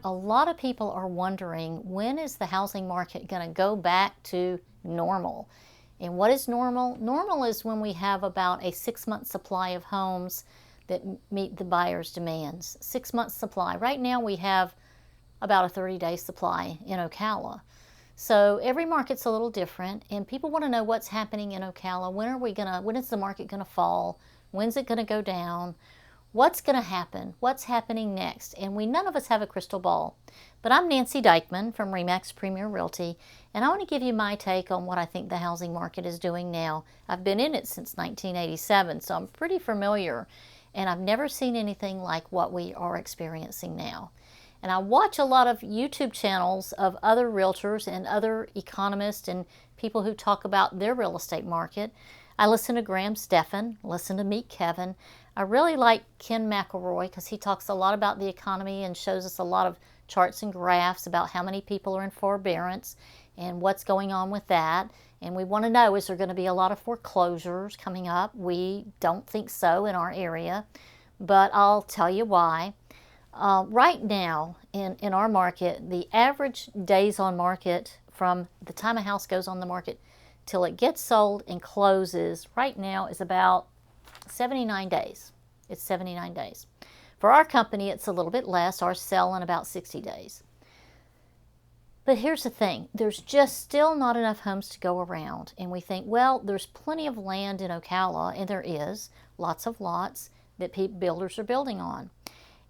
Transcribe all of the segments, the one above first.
a lot of people are wondering, when is the housing market going to go back to normal? And what is normal? Normal is when we have about a 6-month supply of homes that meet the buyer's demands. 6 months supply. Right now we have about a 30-day supply in Ocala. So every market's a little different, and people want to know what's happening in Ocala. When is the market gonna fall? When's it gonna go down? What's gonna happen? What's happening next? And none of us have a crystal ball. But I'm Nancy Deichman from RE/MAX Premier Realty, and I want to give you my take on what I think the housing market is doing now. I've been in it since 1987, so I'm pretty familiar, and I've never seen anything like what we are experiencing now. And I watch a lot of YouTube channels of other realtors and other economists and people who talk about their real estate market. I listen to Graham Stephan, listen to Meet Kevin. I really like Ken McElroy because he talks a lot about the economy and shows us a lot of charts and graphs about how many people are in forbearance and what's going on with that. And we want to know, is there going to be a lot of foreclosures coming up? We don't think so in our area, but I'll tell you why. Right now in our market, the average days on market from the time a house goes on the market till it gets sold and closes right now is about 79 days. It's 79 days. For our company, it's a little bit less. Ours sell in about 60 days. But here's the thing. There's just still not enough homes to go around. And we think, well, there's plenty of land in Ocala, and there is, lots of lots that builders are building on.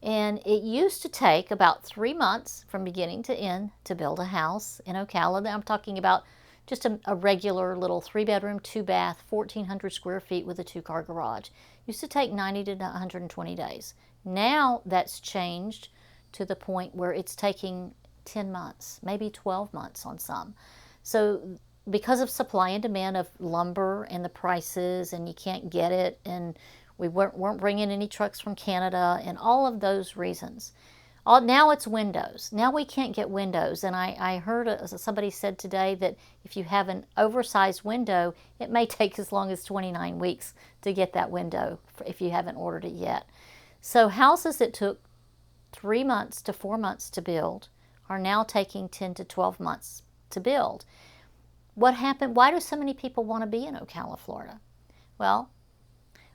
And it used to take about 3 months from beginning to end to build a house in Ocala. I'm talking about just a regular little 3-bedroom, 2-bath, 1,400 square feet with a 2-car garage. Used to take 90 to 120 days. Now that's changed to the point where it's taking 10 months, maybe 12 months on some. So because of supply and demand of lumber and the prices, and you can't get it, and we weren't bringing any trucks from Canada, and all of those reasons. Now it's windows. Now we can't get windows. And I heard somebody said today that if you have an oversized window, it may take as long as 29 weeks to get that window if you haven't ordered it yet. So houses that took 3 months to 4 months to build are now taking 10 to 12 months to build. What happened? Why do so many people want to be in Ocala, Florida? Well,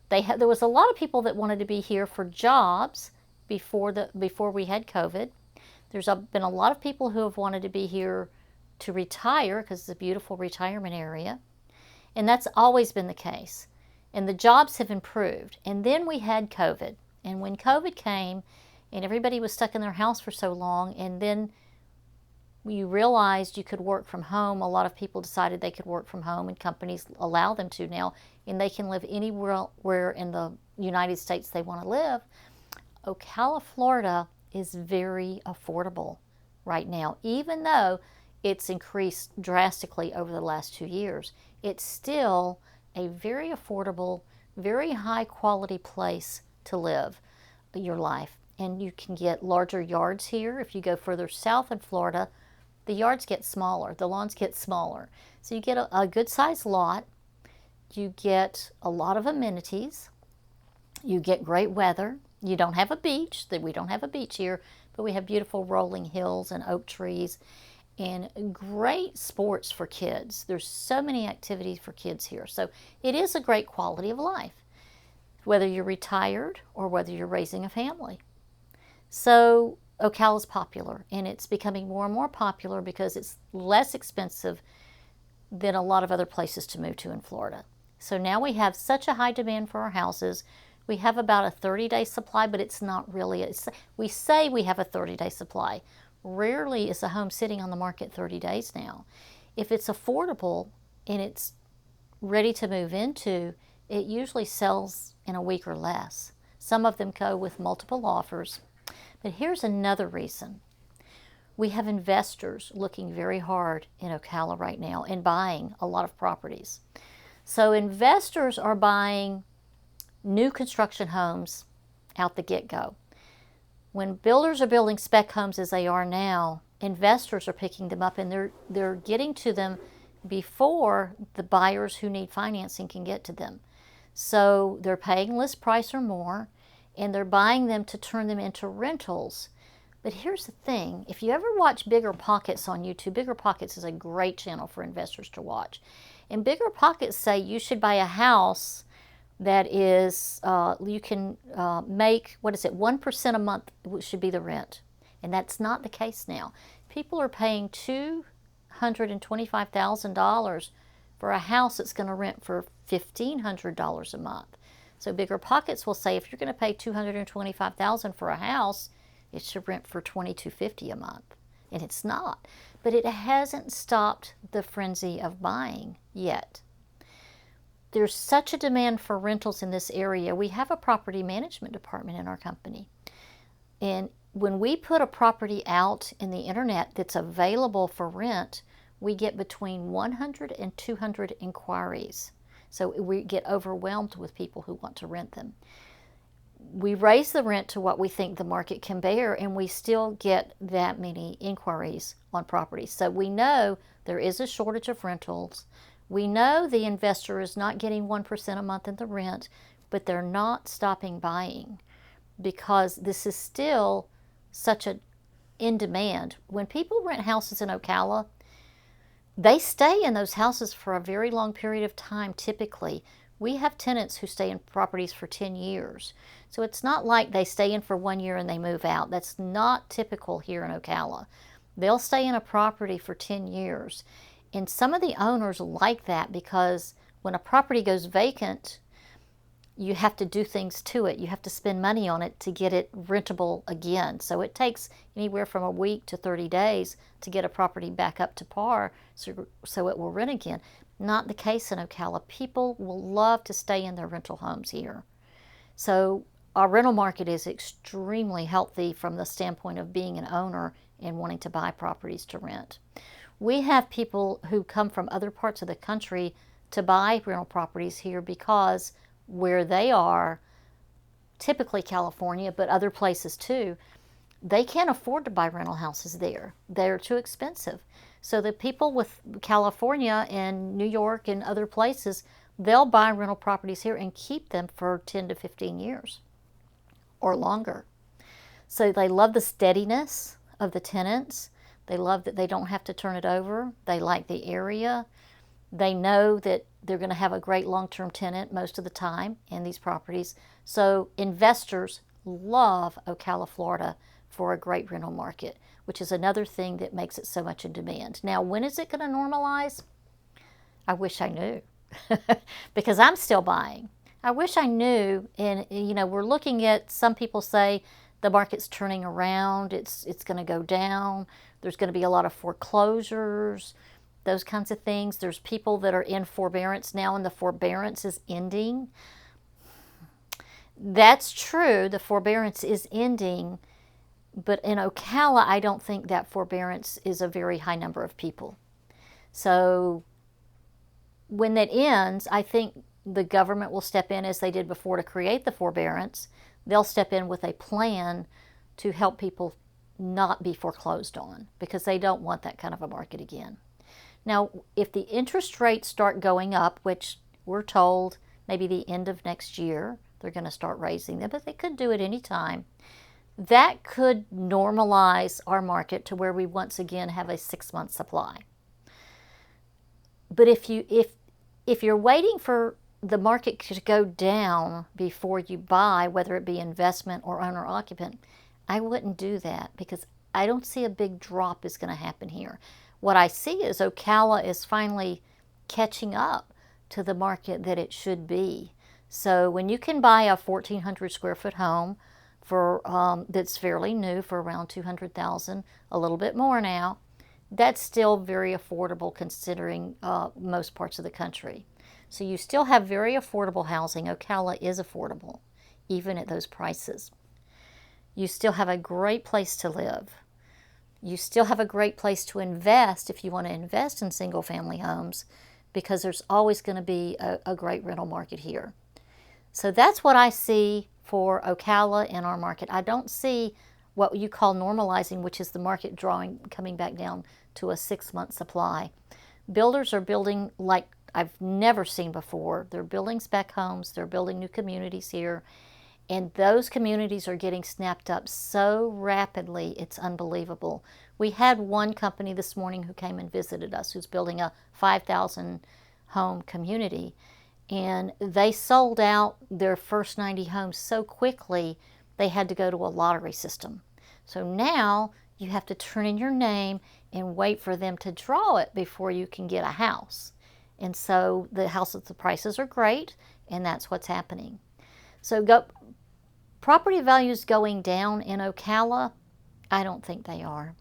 there was a lot of people that wanted to be here for jobs before we had COVID. There's been a lot of people who have wanted to be here to retire because it's a beautiful retirement area. And that's always been the case. And the jobs have improved. And then we had COVID. And when COVID came and everybody was stuck in their house for so long, and then you realized you could work from home, a lot of people decided they could work from home, and companies allow them to now, and they can live anywhere in the United States they want to live. Ocala, Florida is very affordable right now. Even though it's increased drastically over the last 2 years, it's still a very affordable, very high quality place to live your life. And you can get larger yards here. If you go further south in Florida, the yards get smaller, the lawns get smaller. So you get a good sized lot, you get a lot of amenities, you get great weather. You don't have a beach, we don't have a beach here, but we have beautiful rolling hills and oak trees and great sports for kids. There's so many activities for kids here. So it is a great quality of life, whether you're retired or whether you're raising a family. So Ocala is popular, and it's becoming more and more popular because it's less expensive than a lot of other places to move to in Florida. So now we have such a high demand for our houses. We have about a 30-day supply, but it's not really. We say we have a 30-day supply. Rarely is a home sitting on the market 30 days now. If it's affordable and it's ready to move into, it usually sells in a week or less. Some of them go with multiple offers. But here's another reason. We have investors looking very hard in Ocala right now and buying a lot of properties. So investors are buying new construction homes out the get-go. When builders are building spec homes as they are now, investors are picking them up, and they're getting to them before the buyers who need financing can get to them. So they're paying list price or more, and they're buying them to turn them into rentals. But here's the thing, if you ever watch Bigger Pockets on YouTube, Bigger Pockets is a great channel for investors to watch. And Bigger Pockets say you should buy a house that is, you can make, 1% a month should be the rent. And that's not the case now. People are paying $225,000 for a house that's going to rent for $1,500 a month. So Bigger Pockets will say if you're going to pay $225,000 for a house, it should rent for $2,250 a month. And it's not. But it hasn't stopped the frenzy of buying yet. There's such a demand for rentals in this area. We have a property management department in our company. And when we put a property out in the internet that's available for rent, we get between 100 and 200 inquiries. So we get overwhelmed with people who want to rent them. We raise the rent to what we think the market can bear, and we still get that many inquiries on properties. So we know there is a shortage of rentals. We know the investor is not getting 1% a month in the rent, but they're not stopping buying because this is still such an in demand. When people rent houses in Ocala, they stay in those houses for a very long period of time typically. We have tenants who stay in properties for 10 years. So it's not like they stay in for 1 year and they move out. That's not typical here in Ocala. They'll stay in a property for 10 years. And some of the owners like that because when a property goes vacant, you have to do things to it. You have to spend money on it to get it rentable again. So it takes anywhere from a week to 30 days to get a property back up to par so it will rent again. Not the case in Ocala. People will love to stay in their rental homes here. So our rental market is extremely healthy from the standpoint of being an owner and wanting to buy properties to rent. We have people who come from other parts of the country to buy rental properties here because where they are, typically California, but other places too, they can't afford to buy rental houses there. They're too expensive. So the people with California and New York and other places, they'll buy rental properties here and keep them for 10 to 15 years or longer. So they love the steadiness of the tenants. They love that they don't have to turn it over. They like the area. They know that they're going to have a great long-term tenant most of the time in these properties. So investors love Ocala, Florida for a great rental market, which is another thing that makes it so much in demand. Now, when is it going to normalize? I wish I knew because I'm still buying. I wish I knew, and we're looking at, some people say the market's turning around, it's going to go down, there's going to be a lot of foreclosures, those kinds of things. There's people that are in forbearance now and the forbearance is ending. That's true, the forbearance is ending, but in Ocala, I don't think that forbearance is a very high number of people. So when that ends, I think the government will step in as they did before to create the forbearance. They'll step in with a plan to help people not be foreclosed on because they don't want that kind of a market again. Now, if the interest rates start going up, which we're told maybe the end of next year, they're going to start raising them, but they could do it any time. That could normalize our market to where we once again have a 6-month supply. But if you're waiting for the market to go down before you buy, whether it be investment or owner-occupant, I wouldn't do that because I don't see a big drop is going to happen here. What I see is Ocala is finally catching up to the market that it should be. So when you can buy a 1,400 square foot home for that's fairly new for around $200,000, a little bit more now, that's still very affordable considering most parts of the country. So you still have very affordable housing. Ocala is affordable, even at those prices. You still have a great place to live. You still have a great place to invest if you want to invest in single-family homes because there's always going to be a great rental market here. So that's what I see for Ocala in our market. I don't see what you call normalizing, which is the market coming back down to a 6-month supply. Builders are building like I've never seen before. They're building spec homes. They're building new communities here. And those communities are getting snapped up so rapidly, it's unbelievable. We had one company this morning who came and visited us, who's building a 5,000 home community. And they sold out their first 90 homes so quickly, they had to go to a lottery system. So now you have to turn in your name and wait for them to draw it before you can get a house. And so the prices are great, and that's what's happening. So property values going down in Ocala, I don't think they are.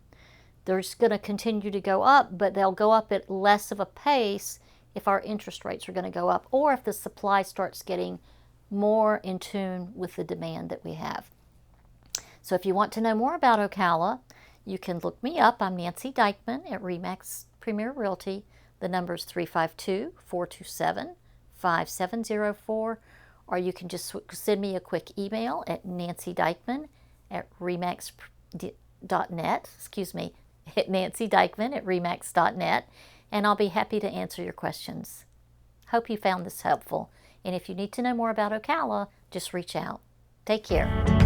They're just going to continue to go up, but they'll go up at less of a pace if our interest rates are going to go up, or if the supply starts getting more in tune with the demand that we have. So if you want to know more about Ocala, you can look me up. I'm Nancy Deichman at RE/MAX Premier Realty. The number is 352-427-5704, or you can just send me a quick email at nancydeichman@remax.net, at nancydeichman@remax.net, and I'll be happy to answer your questions. Hope you found this helpful, and if you need to know more about Ocala, just reach out. Take care.